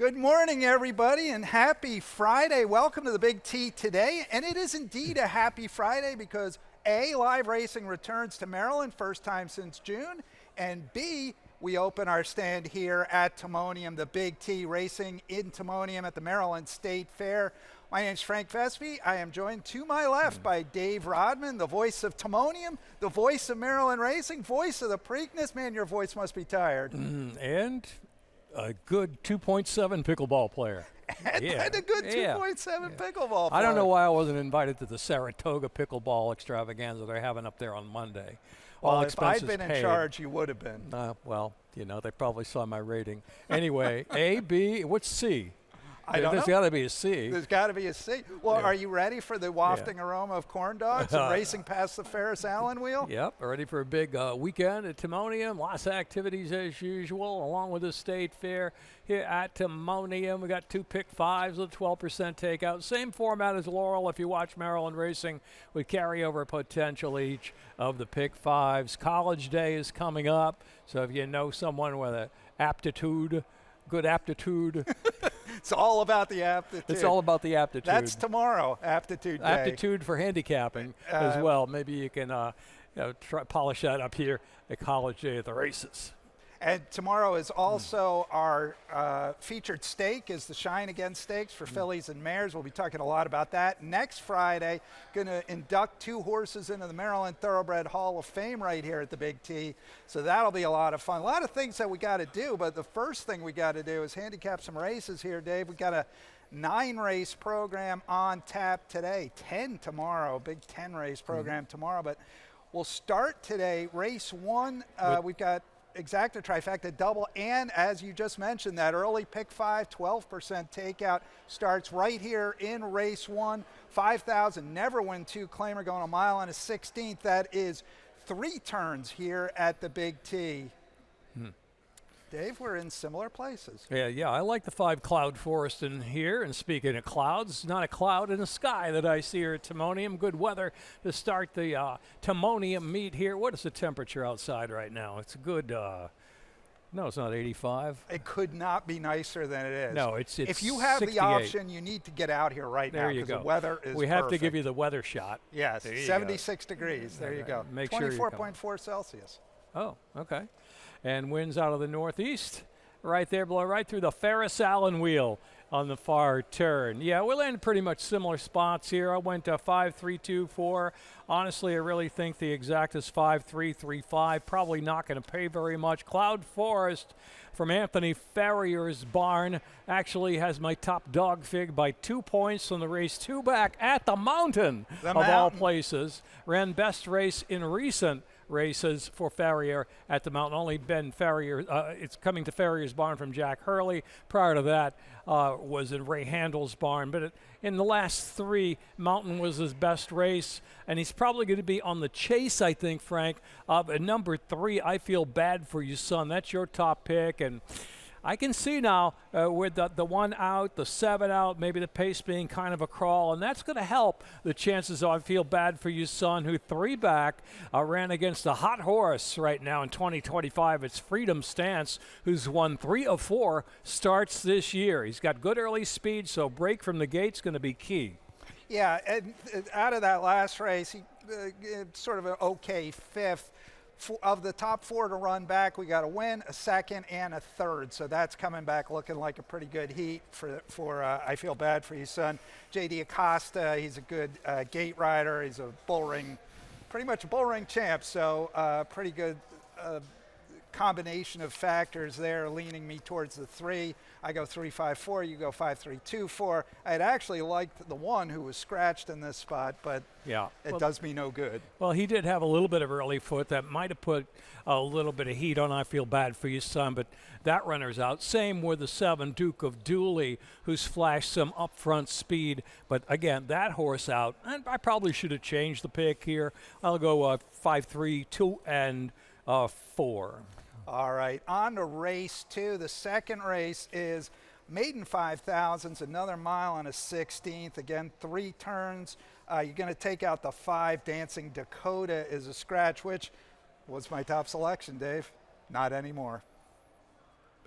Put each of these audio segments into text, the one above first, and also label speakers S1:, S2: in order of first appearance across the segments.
S1: Good morning, everybody, and happy Friday. Welcome to the Big T today. And it is indeed a happy Friday because A, live racing returns to Maryland, first time since June, and B, we open our stand here at Timonium, the Big T racing in Timonium at the Maryland State Fair. My name is Frank Vespi. I am joined to my left by Dave Rodman, the voice of Timonium, the voice of Maryland racing, voice of the Preakness. Man, your voice must be tired.
S2: And a good 2.7 pickleball player.
S1: And a good 2.7 pickleball player.
S2: I don't know why I wasn't invited to the Saratoga pickleball extravaganza they're having up there on Monday.
S1: Well, if I'd been in charge, you would have been.
S2: Well, they probably saw my rating. Anyway, A, B, what's C?
S1: I don't know.
S2: There's got to be a C.
S1: There's got to be a C. Well, are you ready for the wafting aroma of corn dogs and racing past the Ferris Allen wheel?
S2: Yep, ready for a big weekend at Timonium. Lots of activities as usual, along with the state fair here at Timonium. We got two pick fives with 12% takeout. Same format as Laurel. If you watch Maryland racing, we carry over potential each of the pick fives. College Day is coming up, so if you know someone with a good aptitude.
S1: It's all about the aptitude.
S2: It's all about the aptitude.
S1: That's tomorrow, aptitude day.
S2: Aptitude for handicapping as well. Maybe you can polish that up here at College Day at the races.
S1: And tomorrow is also our featured stake is the Shine Again Stakes for fillies and mares. We'll be talking a lot about that. Next Friday, going to induct two horses into the Maryland Thoroughbred Hall of Fame right here at the Big T. So that'll be a lot of fun. A lot of things that we got to do, but the first thing we got to do is handicap some races here, Dave. We got a 9-race program on tap today, 10 tomorrow, big 10-race program tomorrow. But we'll start today. Race 1, we've got exacta trifecta double, and as you just mentioned, that early pick 5 12% takeout starts right here in race 1. 5,000 never win 2 claimer going a mile and a 16th. That is 3 turns here at the Big T. Dave, we're in similar places.
S2: Yeah, I like the 5 Cloud Forest in here. And speaking of clouds, not a cloud in the sky that I see here at Timonium. Good weather to start the Timonium meet here. What is the temperature outside right now? It's a good, no, it's not 85.
S1: It could not be nicer than it is.
S2: No, it's
S1: if you have
S2: 68.
S1: the option, you need to get out here right now because the weather is
S2: We have
S1: perfect.
S2: to give you the weather shot.
S1: Yes, 76 degrees. There you go.
S2: Make sure
S1: 24.4 Celsius.
S2: Oh, okay. And winds out of the northeast, right there, blow right through the Ferris Allen wheel on the far turn. Yeah, we landed pretty much similar spots here. I went 5, 3, 2, 4. Honestly, I really think the exact is 5, 3, 3, 5. Probably not going to pay very much. Cloud Forest from Anthony Ferrier's barn actually has my top dog fig by 2 points on the race 2 back at the Mountain all places. Ran best race in recent races for Ferrier at the Mountain. Only Ben Ferrier, it's coming to Ferrier's barn from Jack Hurley. Prior to that was in Ray Handel's barn. But in the last 3, Mountain was his best race. And he's probably going to be on the chase, I think, Frank, of number 3, I Feel Bad for You, Son. That's your top pick. And I can see now with the 1 out, the 7 out, maybe the pace being kind of a crawl, and that's going to help the chances of I Feel Bad for You, Son, who 3 back ran against a hot horse right now in 2025. It's Freedom Stance, who's won 3 of 4 starts this year. He's got good early speed, so break from the gate's going to be key.
S1: Yeah, and out of that last race, he sort of an okay 5th. Of the top 4 to run back, we got a win, a 2nd, and a 3rd. So that's coming back looking like a pretty good heat for I Feel Bad for You, Son. J.D. Acosta, he's a good gate rider. He's a pretty much a bull ring champ. So pretty good combination of factors there leaning me towards the 3. I go 3, 5, 4. You go 5, 3, 2, 4. I'd actually liked the 1 who was scratched in this spot, but it does me no good.
S2: Well, he did have a little bit of early foot that might have put a little bit of heat on I Feel Bad for You, Son, but that runner's out. Same with the 7, Duke of Dooley, who's flashed some upfront speed. But again, that horse out. And I probably should have changed the pick here. I'll go 5, 3, 2, and 4.
S1: All right, on to race 2. The second race is Maiden 5000s, another mile and a 16th. Again, 3 turns. You're going to take out the 5. Dancing Dakota is a scratch, which was my top selection, Dave. Not anymore.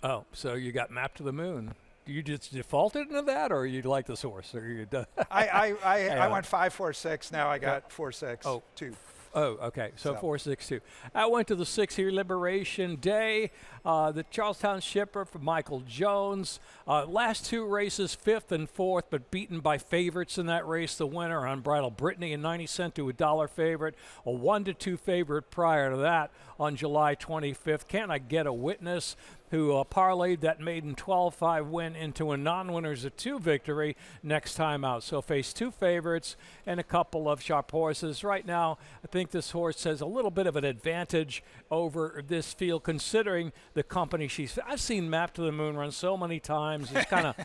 S2: Oh, so you got Map to the Moon. you just defaulted into that, or you like this horse? Or you
S1: I went 5-4-6. Now I got 4-6. 2.
S2: Oh, okay. So 4-6-2. I went to the 6 here, Liberation Day. The Charlestown Shipper for Michael Jones. Last 2 races, 5th and 4th, but beaten by favorites in that race. The winner, Unbridled Brittany, a 90-cent to $1 favorite. A 1-2 favorite prior to that on July 25th. Can I Get a Witness? Who parlayed that maiden 12-5 win into a non-winners of 2 victory next time out. So face 2 favorites and a couple of sharp horses. Right now, I think this horse has a little bit of an advantage over this field, considering the company I've seen Map to the Moon run so many times. It's kind of,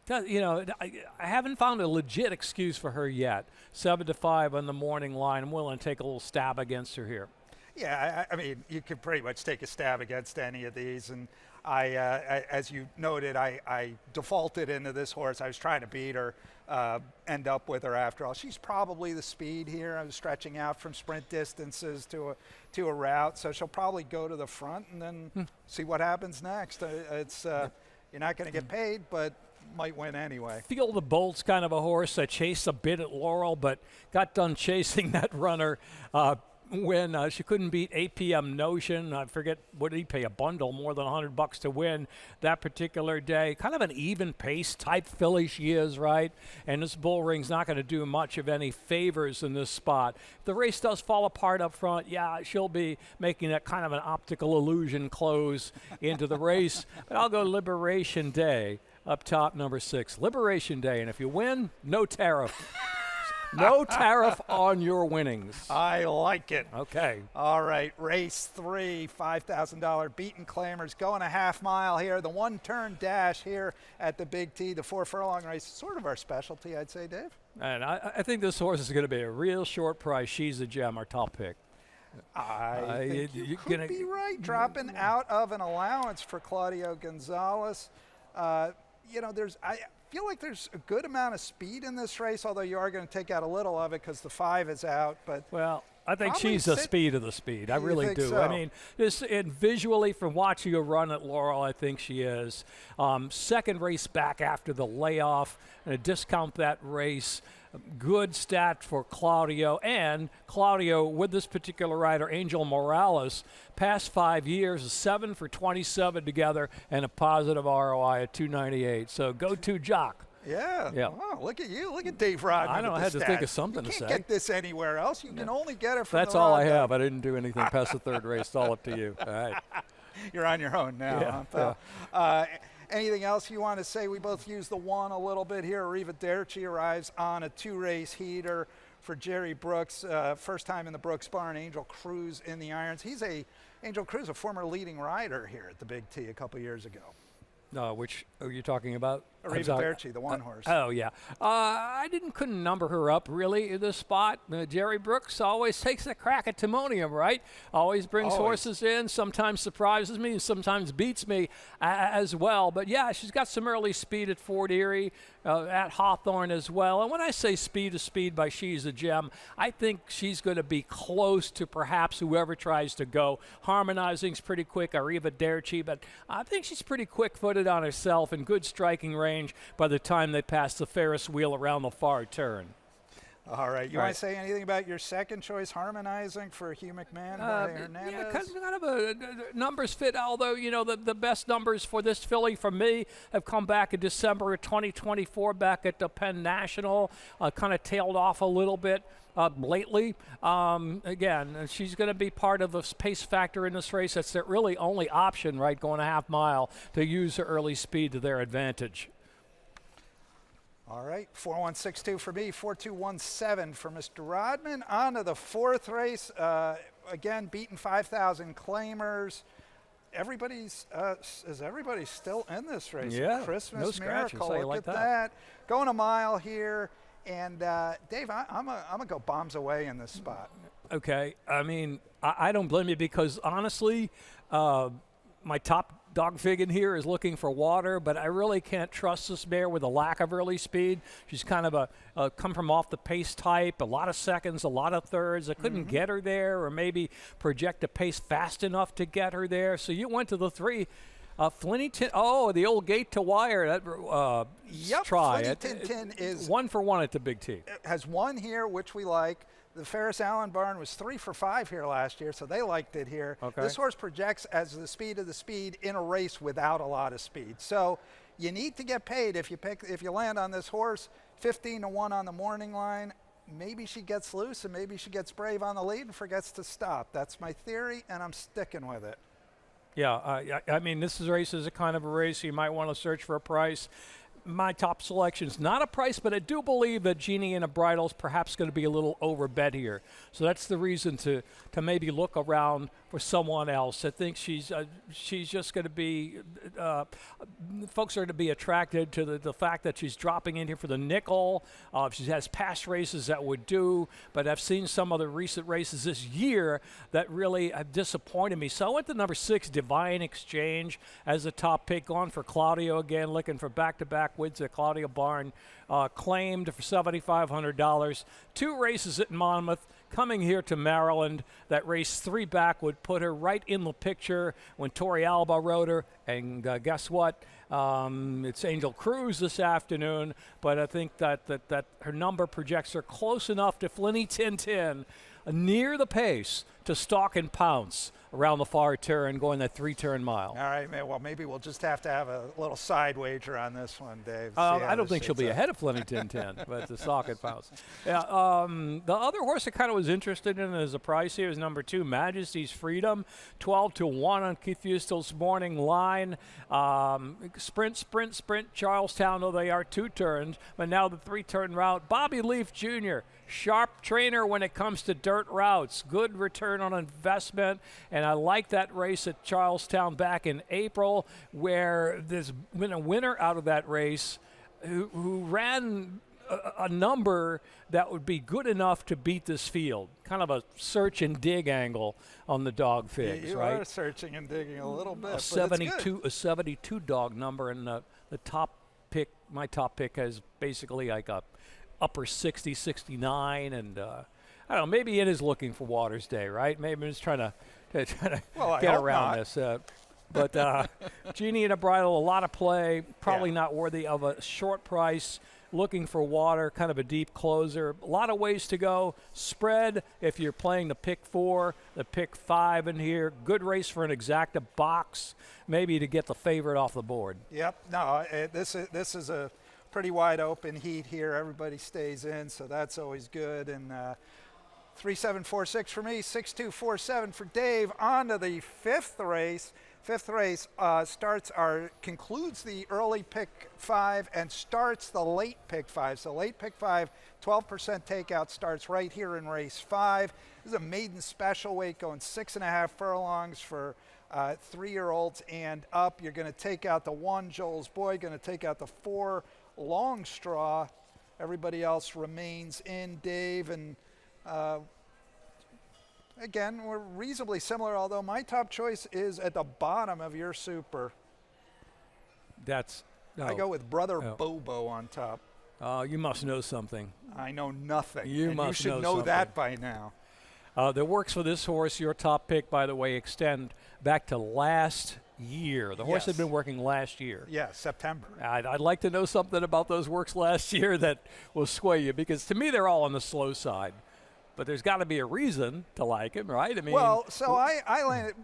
S2: I haven't found a legit excuse for her yet. 7-5 on the morning line. I'm willing to take a little stab against her here.
S1: Yeah, I mean, you could pretty much take a stab against any of these. And as you noted, I defaulted into this horse. I was trying to beat her, end up with her after all. She's probably the speed here. I was stretching out from sprint distances to a route. So she'll probably go to the front and then see what happens next. You're not going to get paid, but might win anyway.
S2: Feel the Bolt's kind of a horse that chased a bit at Laurel, but got done chasing that runner when she couldn't beat APM Notion. I forget, what did he pay, a bundle, more than $100 to win that particular day. Kind of an even pace type filly she is, right? And this bull ring's not going to do much of any favors in this spot. If the race does fall apart up front, yeah, she'll be making that kind of an optical illusion close into the race. But I'll go Liberation Day up top, number 6. Liberation Day, and if you win, no tariff. No tariff on your winnings.
S1: I like it.
S2: Okay.
S1: All right, race 3, $5,000 beaten claimers, going a half mile here. The 1-turn dash here at the Big T, the 4 furlong race, sort of our specialty, I'd say, Dave.
S2: And I think this horse is going to be a real short price. She's a gem, our top pick.
S1: I think you could be right, dropping out of an allowance for Claudio Gonzalez. I feel like there's a good amount of speed in this race, although you are going to take out a little of it because the 5 is out. But
S2: well, I think she's the speed of the speed. I really do.
S1: So?
S2: I mean, visually from watching her run at Laurel, I think she is. Second race back after the layoff, and to discount that race. Good stat for Claudio, and Claudio with this particular rider, Angel Morales, past 5 years, 7 for 27 together, and a positive ROI at 298. So go to Jock.
S1: Yeah. Wow, look at you. Look at Dave Rodman.
S2: I know. I had to think of something to say.
S1: You can't get this anywhere else. You can only get it from
S2: That's all I have. I didn't do anything past the third race. It's all up to you. All right.
S1: You're on your own now, huh, pal? Anything else you want to say? We both use the 1 a little bit here. Arrivederci arrives on a 2-race heater for Jerry Brooks. First time in the Brooks barn. Angel Cruz in the irons. Angel Cruz, a former leading rider here at the Big T a couple years ago.
S2: Which are you talking about?
S1: Arrivederci, the 1 horse.
S2: Oh, yeah. I couldn't number her up, really, in this spot. Jerry Brooks always takes a crack at Timonium, right? Always brings horses in, sometimes surprises me, and sometimes beats me as well. But, yeah, she's got some early speed at Fort Erie, at Hawthorne as well. And when I say speed to speed by She's a Gem, I think she's going to be close to perhaps whoever tries to go. Harmonizing's pretty quick, Arrivederci, but I think she's pretty quick-footed on herself and good striking range by the time they pass the Ferris wheel around the far turn.
S1: All right. You want to say anything about your second choice, Harmonizing, for Hugh McMahon, Jorge Hernandez?
S2: Yeah, kind of a numbers fit, although, the best numbers for this filly from me have come back in December of 2024 back at the Penn National. Kind of tailed off a little bit lately. Again, she's going to be part of the pace factor in this race. That's their really only option, right, going a half mile to use her early speed to their advantage.
S1: All right, 4162 for me, 4217 for Mr. Rodman. On to the 4th race. Again, beaten 5,000 claimers. Is everybody still in this race?
S2: Yeah,
S1: Christmas
S2: no
S1: Miracle.
S2: Look
S1: at that. Going a mile here. And, Dave, I'm going to go bombs away in this spot.
S2: Okay. I mean, I don't blame you because, honestly, my top dog fig in here is looking for water, but I really can't trust this mare with a lack of early speed. She's kind of a come from off the pace type, a lot of seconds, a lot of thirds. I couldn't get her there or maybe project a pace fast enough to get her there. So you went to the 3. Flinty oh, the old gate to wire. That,
S1: Yep,
S2: try
S1: Flinty
S2: it.
S1: Tin is
S2: 1 for 1 at the Big T.
S1: has won here, which we like. The Ferris Allen barn was 3 for 5 here last year, so they liked it here.
S2: Okay.
S1: This horse projects as the speed of the speed in a race without a lot of speed. So you need to get paid if you land on this horse. 15 to 1 on the morning line. Maybe she gets loose and maybe she gets brave on the lead and forgets to stop. That's my theory, and I'm sticking with it.
S2: Yeah, I mean, this race is a kind of a race you might want to search for a price. My top selection is not a price, but I do believe that Genie and a Bridle is perhaps going to be a little overbet here. So that's the reason to maybe look around for someone else. I think she's just going to be folks are going to be attracted to the fact that she's dropping in here for the nickel. She has past races that would do, but I've seen some of the recent races this year that really have disappointed me. So I went to number 6, Divine Exchange, as a top pick, on for Claudio again, looking for back-to-back wins at Claudio Barn, claimed for $7,500. 2 races at Monmouth, coming here to Maryland. That race 3 back would put her right in the picture when Tori Alba rode her. And guess what? It's Angel Cruz this afternoon, but I think that her number projects her close enough to Flinty Tin, near the pace to stalk and pounce around the far turn, going that 3-turn mile.
S1: All right, man. Well, maybe we'll just have to have a little side wager on this one, Dave.
S2: I don't think she'll be ahead of Flinty Tin, but the stalk and pounce. Yeah. The other horse I kind of was interested in as a price here is number 2, Majesty's Freedom, 12 to 1 on Keith Fustel's morning line. Sprint, Charlestown, though they are 2 turns, but now the 3-turn route. Bobby Leaf Jr., sharp trainer when it comes to dirt routes, good return on investment, and I like that race at Charlestown back in April, where there's been a winner out of that race who ran a number that would be good enough to beat this field. Kind of a search and dig angle on the dog figs,
S1: you
S2: right?
S1: are searching and digging a little bit.
S2: A 72 dog number, and the top pick, my top pick, has basically like a upper 60, 69, and I don't know, maybe it is looking for Waters Day, right? Maybe it's trying to get around this. But Genie and a Bridle, a lot of play, probably not worthy of a short price. Looking for water, kind of a deep closer. A lot of ways to go. Spread, if you're playing the pick 4, the pick 5 in here. Good race for an exacta box, maybe to get the favorite off the board.
S1: Yep. No, this is a pretty wide open heat here. Everybody stays in, so that's always good. And 3746 for me, 6247 for Dave. On to the 5th race. 5th race concludes the early pick 5 and starts the late pick 5. So late pick 5, 12% takeout, starts right here in race 5. This is a maiden special weight, going 6.5 furlongs for 3-year-olds and up. You're going to take out the 1, Joel's Boy, going to take out the 4, Long Straw. Everybody else remains in, Dave. And again, we're reasonably similar, although my top choice is at the bottom of your super. I go with Brother Bobo on top.
S2: You must know something.
S1: I know nothing.
S2: You
S1: should know that by now.
S2: The works for this horse, your top pick, by the way, extend back to last year. The horse had been working last year.
S1: Yeah, September.
S2: I'd like to know something about those works last year that will sway you, because to me they're all on the slow side. But there's got to be a reason to like him, right? I mean,
S1: well, so I landed.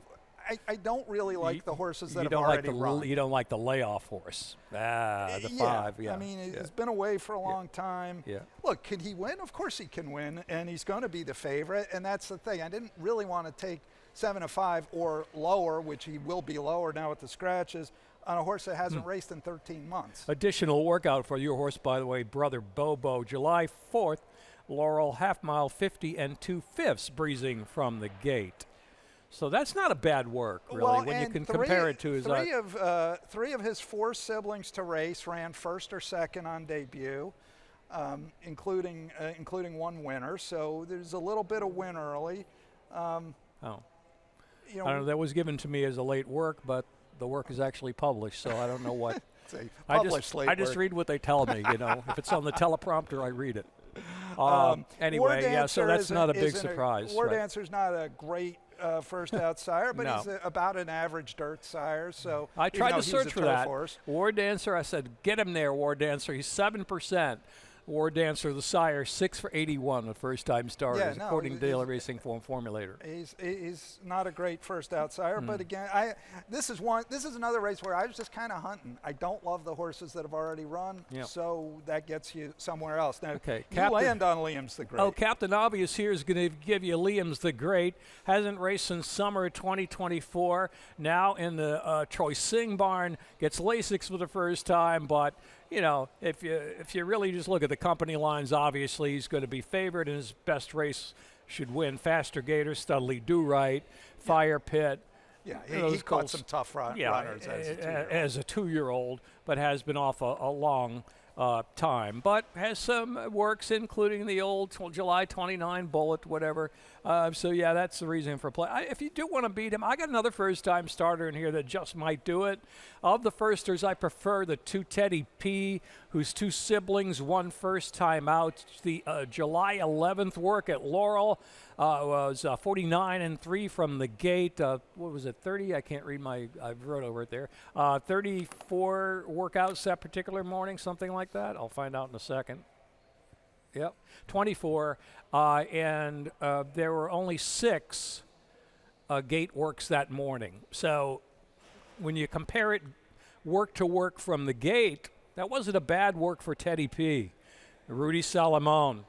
S1: I don't really like the horses that have already run.
S2: You don't like the layoff horse. The 5. Yeah.
S1: I mean, he's been away for a long time.
S2: Yeah.
S1: Look, can he win? Of course he can win, and he's going to be the favorite. And that's the thing. I didn't really want to take 7-5 or lower, which he will be lower now with the scratches, on a horse that hasn't raced in 13 months.
S2: Additional workout for your horse, by the way, Brother Bobo, July 4th. Laurel, half mile, 50 2/5 breezing from the gate. So that's not a bad work, really, when you can compare it to his...
S1: Three of his 4 siblings to race ran 1st or 2nd on debut, including 1 winner. So there's a little bit of win early.
S2: I don't know, that was given to me as a late work, but the work is actually published, so I don't know what... I just read what they tell me, If it's on the teleprompter, I read it. Anyway, so that's not a big surprise.
S1: War Dancer's not a great first out sire, but
S2: No.
S1: he's about an average dirt sire. So
S2: I
S1: even
S2: tried
S1: though
S2: to
S1: he was
S2: search
S1: a
S2: for
S1: turf
S2: that.
S1: horse.
S2: War Dancer, I said, get him there, War Dancer. He's 7%. War Dancer, the sire, 6 for 81, the first-time starters,
S1: no,
S2: according to Daily Racing Form Formulator.
S1: He's not a great first out sire, but
S2: Hmm.
S1: again, this is another race where I was just kind of hunting. I don't love the horses that have already run,
S2: Yeah.
S1: so that gets you somewhere else. Now,
S2: Okay,
S1: you
S2: Captain-
S1: land on Liam's the Great.
S2: Oh, Captain Obvious here is going to give you Liam's the Great. Hasn't raced since summer 2024. Now in the Troy Singh barn, gets Lasix for the first time, but you know, if you really just look at the company lines, obviously he's going to be favored, and his best race should win. Faster Gator, Studley Do Right, Fire Pit.
S1: Yeah,
S2: Those
S1: he caught
S2: colts-
S1: some tough runners
S2: as a two-year-old, but has been off a long time. But has some works, including the old July 29 Bullet, whatever. So, yeah, that's the reason for play. If you do want to beat him, I got another first-time starter in here that just might do it. Of the firsters, I prefer the 2 Teddy P, whose 2 siblings won first time out. The July 11th work at Laurel was 49-3 from the gate. What was it, 30? I can't read I wrote over it there. 34 workouts that particular morning, something like that. I'll find out in a second. Yep, 24, and there were only 6 gate works that morning. So when you compare it work to work from the gate, that wasn't a bad work for Teddy P. Rudy Salomon,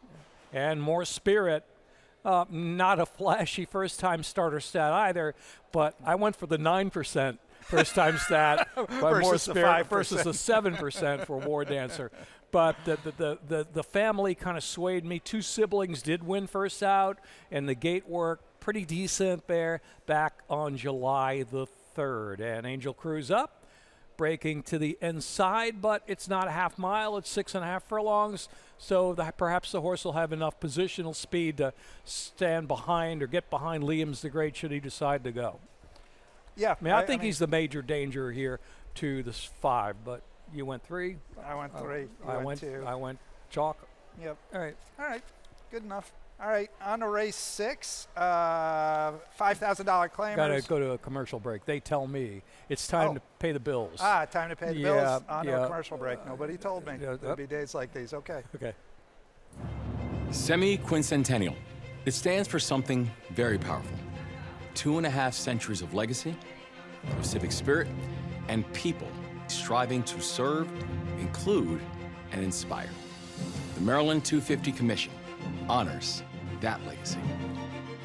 S2: and more spirit. Not a flashy first-time starter stat either, but I went for the 9% first-time stat by more
S1: Versus the
S2: spirit
S1: 5%.
S2: versus the 7% for War Dancer. But the family kind of swayed me. 2 siblings did win first out, and the gate work pretty decent there back on July the 3rd. And Angel Cruz up, breaking to the inside, but it's not a half mile. It's 6.5 furlongs. So perhaps the horse will have enough positional speed to stand behind or get behind Liam's the Great should he decide to go.
S1: Yeah,
S2: I think he's the major danger here to this 5, but you went 3.
S1: I went 3.
S2: I went
S1: 2.
S2: I went chalk.
S1: Yep.
S2: All right.
S1: All right. Good enough. All right. On to race 6. $5,000 claimers.
S2: Got to go to a commercial break. They tell me it's time to pay the bills.
S1: Time to pay the bills. On to
S2: yeah.
S1: a commercial break. Nobody told me. There'll be days like these. Okay.
S2: Okay.
S3: Semi-quincentennial. It stands for something very powerful. 2.5 centuries of legacy, of civic spirit, and people striving to serve, include, and inspire. The Maryland 250 Commission honors that legacy.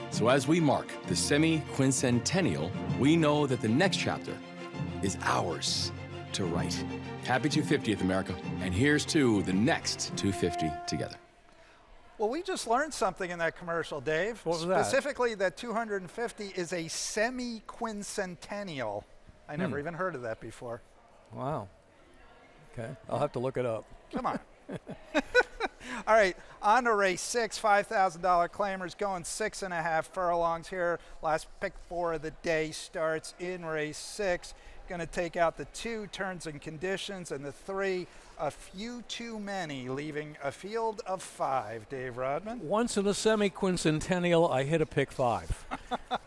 S3: So as we mark the semi-quincentennial, we know that the next chapter is ours to write. Happy 250th, America, and here's to the next 250 together.
S1: Well, we just learned something in that commercial, Dave.
S2: What was that?
S1: Specifically, that 250 is a semi-quincentennial. I never even heard of that before.
S2: Wow. Okay. I'll have to look it up.
S1: Come on. All right, on to race 6, $5,000 claimers going 6.5 furlongs here. Last pick 4 of the day starts in race 6. Going to take out the 2 turns and conditions, and the 3 a few too many, leaving a field of 5. Dave Rodman.
S2: Once in a semi-quincentennial, I hit a pick 5.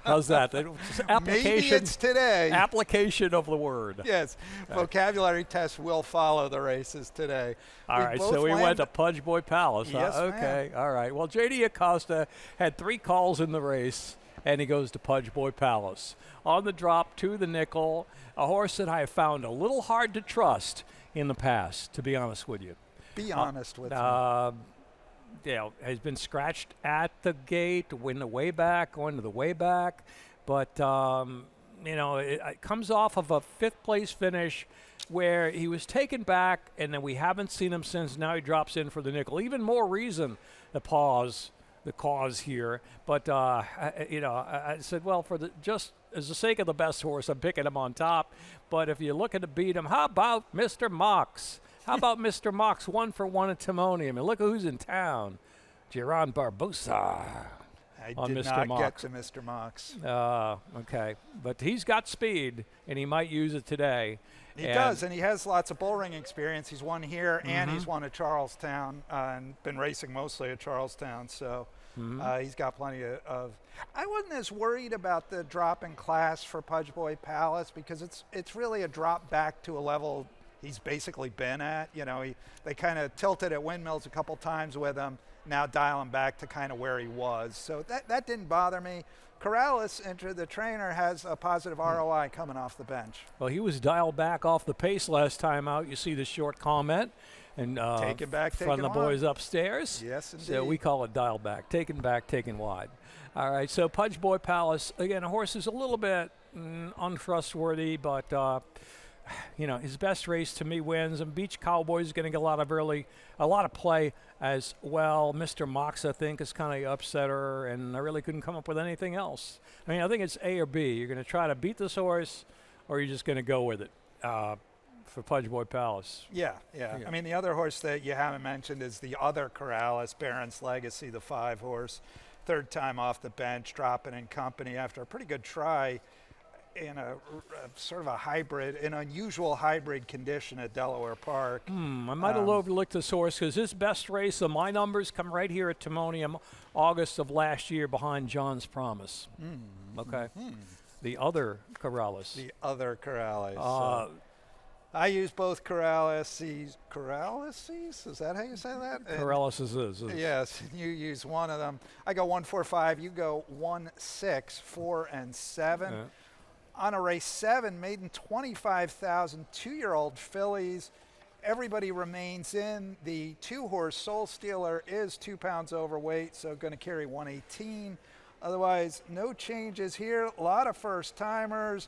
S2: How's that?
S1: Maybe it's today.
S2: Application of the word.
S1: Yes, vocabulary test will follow the races today.
S2: All right, so we went to Pudge Boy Palace. Huh?
S1: Yes,
S2: okay, all right. Well, J.D. Acosta had 3 calls in the race, and he goes to Pudge Boy Palace. On the drop to the nickel, a horse that I have found a little hard to trust in the past, to be honest with you.
S1: Be honest with me.
S2: You know, has been scratched at the gate, win the way back, going to the way back. But, you know, it comes off of a 5th place finish where he was taken back, and then we haven't seen him since. Now he drops in for the nickel. Even more reason to pause the cause here. But, you know, I said, well, for just as the sake of the best horse, I'm picking him on top. But if you're looking to beat him, how about Mr. Mox? How about Mr. Mox 1 for 1 at Timonium? And look who's in town. Giron Barbosa.
S1: I
S2: on
S1: did
S2: Mr.
S1: not
S2: Mox.
S1: get to Mr. Mox.
S2: Okay. But he's got speed, and he might use it today.
S1: He does, and he has lots of bull ring experience. He's won here, and he's won at Charlestown, and been racing mostly at Charlestown. So He's got plenty of. I wasn't as worried about the drop in class for Pudge Boy Palace because it's really a drop back to a level he's basically been at. You know, they kind of tilted at windmills a couple times with him. Now dial him back to kind of where he was. So that didn't bother me. Corrales, the trainer, has a positive ROI coming off the bench.
S2: Well, he was dialed back off the pace last time out. You see the short comment. And
S1: take it back,
S2: from the boys upstairs.
S1: Yes, indeed.
S2: So we call it dial back, taken back, taken wide. All right, so Pudge Boy Palace, again, a horse is a little bit untrustworthy, but, you know, his best race to me wins. And Beach Cowboys is going to get a lot of play as well. Mr. Mox, I think, is kind of upsetter, and I really couldn't come up with anything else. I mean, I think it's A or B. You're going to try to beat this horse, or you're just going to go with it. For Pudge Boy Palace.
S1: Yeah. I mean, the other horse that you haven't mentioned is the other Corrales, Baron's Legacy, the 5-horse. Third time off the bench, dropping in company after a pretty good try in a sort of a hybrid, an unusual hybrid condition at Delaware Park.
S2: I might have overlooked this horse because his best race of my numbers come right here at Timonium, August of last year behind John's Promise. Okay. The other Corrales.
S1: The other Corrales. I use both Corrales. Corrales? Is that how you say that?
S2: Corrales is.
S1: Yes, you use one of them. I go 1, 4, 5. You go 1, 6, 4, and 7.
S2: Yeah.
S1: On a race 7, maiden 25,000, 2-year-old fillies. Everybody remains in. The 2-horse Soul Stealer is 2 pounds overweight, so going to carry 118. Otherwise, no changes here. A lot of first-timers.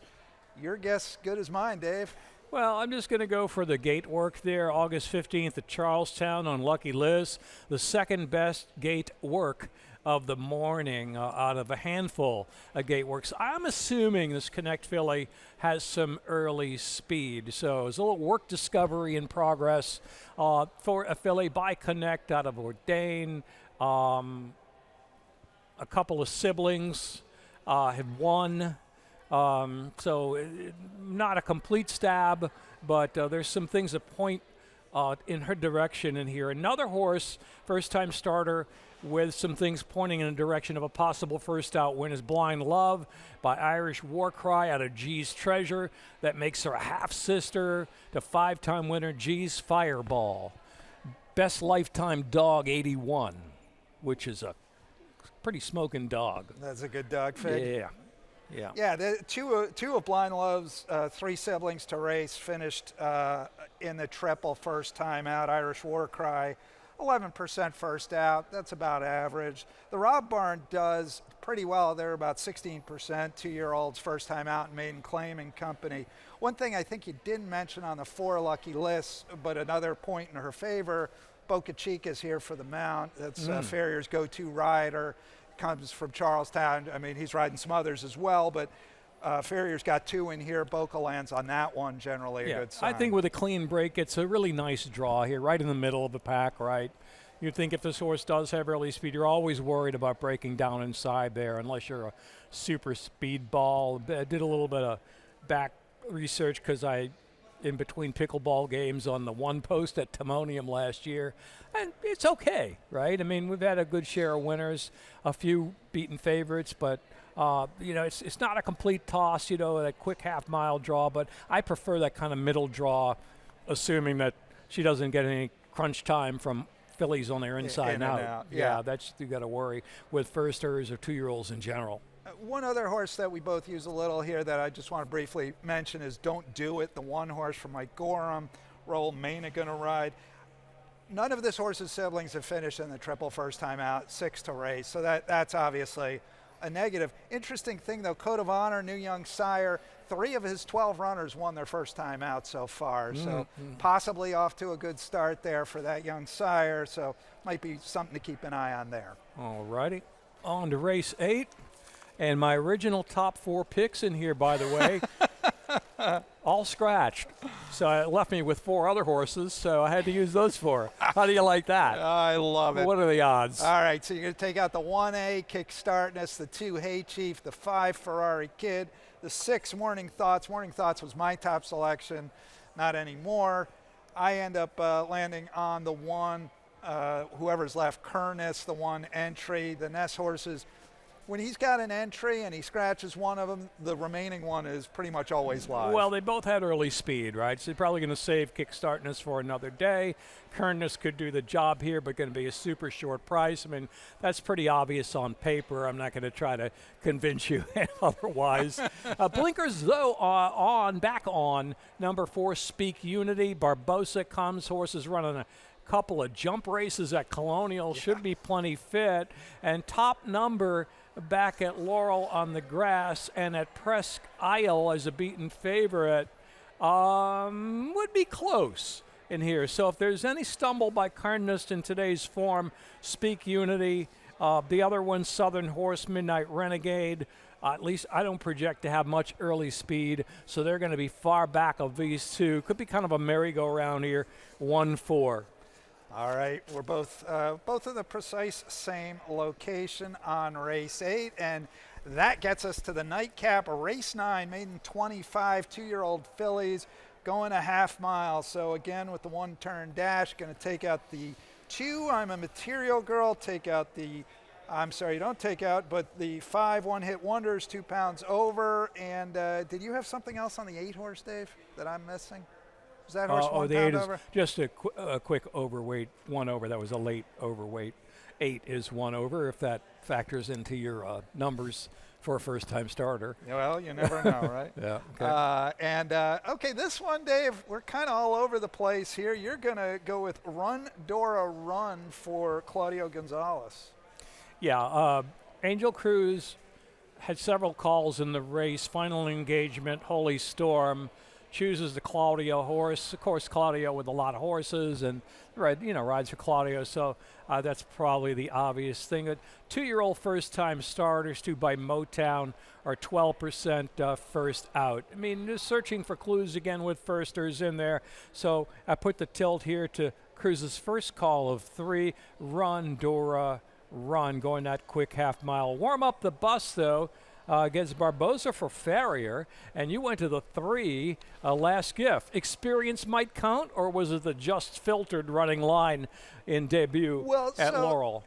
S1: Your guess good as mine, Dave.
S2: Well, I'm just going to go for the gate work there, August 15th at Charlestown on Lucky Liz, the second best gate work of the morning out of a handful of gate works. I'm assuming this Connect filly has some early speed, so it's a little work discovery in progress for a filly by Connect out of Ordain. A couple of siblings have won. So not a complete stab, but there's some things that point in her direction in here. Another horse, first-time starter, with some things pointing in the direction of a possible first-out win is Blind Love by Irish Warcry out of G's Treasure. That makes her a half-sister to 5-time winner G's Fireball. Best lifetime dog, 81, which is a pretty smoking dog.
S1: That's a good dog, Fig.
S2: Yeah,
S1: the two of Blind Love's 3 siblings to race finished in the triple first time out. Irish Warcry, 11% first out. That's about average. The Rob Barn does pretty well. They're about 16%, 2-year-olds first time out in Maiden Claim and Company. One thing I think you didn't mention on the 4 lucky lists, but another point in her favor, Boca Chica's here for the mount. That's Farrier's go-to rider. Comes from Charlestown. I mean, he's riding some others as well, but Farrier's got 2 in here. Boca lands on that one, generally a good sign.
S2: I think with a clean break, it's a really nice draw here, right in the middle of the pack, right? You'd think if this horse does have early speed, you're always worried about breaking down inside there, unless you're a super speed ball. I did a little bit of back research because in between pickleball games on the one post at Timonium last year, and it's okay, right? I mean, we've had a good share of winners, a few beaten favorites, but you know, it's not a complete toss, you know, that quick half-mile draw, but I prefer that kind of middle draw, assuming that she doesn't get any crunch time from fillies on their inside and out. Yeah, that's you got to worry with firsters or 2-year-olds in general.
S1: One other horse that we both use a little here that I just want to briefly mention is Don't Do It, the 1 horse from Mike Gorham. Roll Maina going to ride. None of this horse's siblings have finished in the triple first time out, 6 to race, so that's obviously a negative. Interesting thing, though, Code of Honor, new young sire, 3 of his 12 runners won their first time out so far, so possibly off to a good start there for that young sire, so might be something to keep an eye on there.
S2: All righty, on to race 8. And my original top 4 picks in here, by the way, all scratched. So it left me with 4 other horses, so I had to use those 4. How do you like that?
S1: I love it.
S2: What are the odds?
S1: All right, so you're going to take out the 1A, Kickstartness, the 2 Hey Chief, the 5 Ferrari Kid, the 6 Morning Thoughts. Morning Thoughts was my top selection, not anymore. I end up landing on the 1 whoever's left, Kernus, the one entry, the Ness horses. When he's got an entry and he scratches one of them, the remaining one is pretty much always live.
S2: Well, they both had early speed, right? So they're probably going to save kickstartness for another day. Kernus could do the job here, but going to be a super short price. I mean, that's pretty obvious on paper. I'm not going to try to convince you otherwise. Blinkers, though, back on number 4, Speak Unity. Barbosa comes, horses running a couple of jump races at Colonial, should be plenty fit. And top number back at Laurel on the grass and at Presque Isle as a beaten favorite would be close in here. So if there's any stumble by Kernus in today's form, Speak Unity. The other one, Southern Horse, Midnight Renegade. At least I don't project to have much early speed, so they're going to be far back of these two. Could be kind of a merry-go-round here, 1-4.
S1: All right, we're both in the precise same location on race 8, and that gets us to the nightcap. Race 9, maiden 25, 2-year-old fillies going a half mile. So again, with the one-turn dash, going to take out the 2. I'm a Material Girl. Take out the, I'm sorry, don't take out, but the 5 one-hit wonders, 2 pounds over. And did you have something else on the 8 horse, Dave, that I'm missing? Is that horse 1
S2: the
S1: pound
S2: 8
S1: over?
S2: is just a quick overweight, 1 over. That was a late overweight. 8 is 1 over, if that factors into your numbers for a first-time starter.
S1: Well, you never know, right?
S2: Yeah. Okay.
S1: Okay, this one, Dave, we're kind of all over the place here. You're going to go with Run, Dora, Run for Claudio Gonzalez.
S2: Yeah, Angel Cruz had several calls in the race. Final engagement, Holy Storm, chooses the Claudio horse. Of course, Claudio with a lot of horses and rides for Claudio, so that's probably the obvious thing. 2-year-old first-time starters, 2 by Motown, are 12% first out. I mean, just searching for clues again with firsters in there. So I put the tilt here to Cruz's first call of 3, Run, Dora, Run, going that quick half mile. Warm up the bus, though. Against Barbosa for Farrier, and you went to the 3, Last Gift. Experience might count, or was it the just filtered running line in debut at Laurel?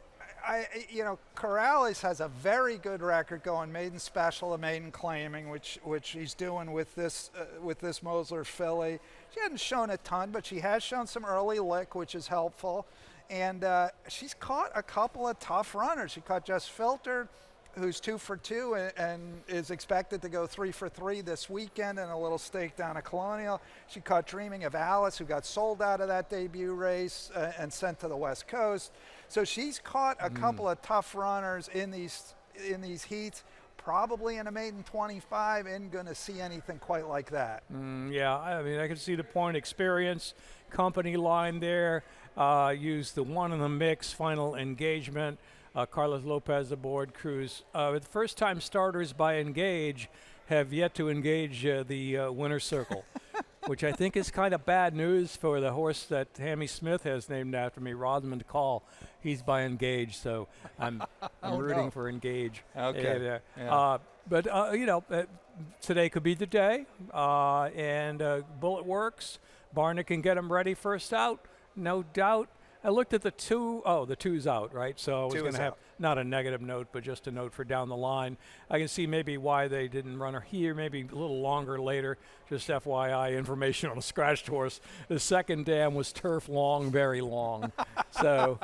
S1: Corrales has a very good record going maiden special and maiden claiming, which he's doing with this Mosler filly. She hadn't shown a ton, but she has shown some early lick, which is helpful. And she's caught a couple of tough runners. She caught Just Filtered, who's 2 for 2 and is expected to go 3 for 3 this weekend in a little stake down at Colonial. She caught Dreaming of Alice, who got sold out of that debut race and sent to the West Coast. So she's caught a couple of tough runners in these heats. Probably in a maiden 25, isn't going to see anything quite like that.
S2: Yeah, I mean, I can see the point. Experience, company line there. Use the 1 in the mix, final engagement. Carlos Lopez aboard, Cruz. The first-time starters by Engage have yet to engage the winner's circle, which I think is kind of bad news for the horse that Tammy Smith has named after me, Rosamond Call. He's by Engage, so I'm rooting for Engage.
S1: Okay.
S2: But today could be the day, and Bullet works. Barnett can get him ready first out, no doubt. I looked at the 2. Oh, the 2's out, right? So I was going to have not a negative note, but just a note for down the line. I can see maybe why they didn't run her here, maybe a little longer later. Just FYI information on a scratched horse. The second dam was turf long, very long. So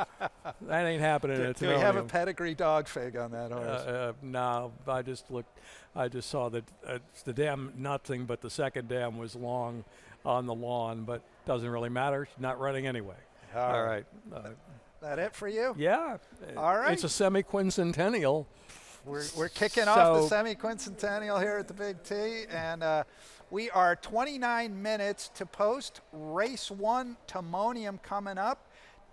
S2: that ain't happening at Timonium.
S1: Do we have a pedigree dog fig on that horse?
S2: No, I just looked. I just saw that the dam, nothing but the second dam was long on the lawn, but doesn't really matter. She's not running anyway. All right.
S1: That it for you?
S2: Yeah.
S1: All right.
S2: It's a semi-quincentennial.
S1: We're kicking off the semi-quincentennial here at the Big T, and we are 29 minutes to post. Race 1, Timonium coming up.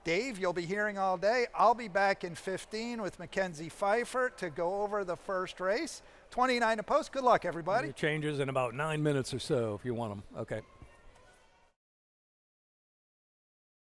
S1: Dave, you'll be hearing all day. I'll be back in 15 with Mackenzie Pfeiffer to go over the first race. 29 to post. Good luck, everybody.
S2: Changes in about 9 minutes or so if you want them. Okay.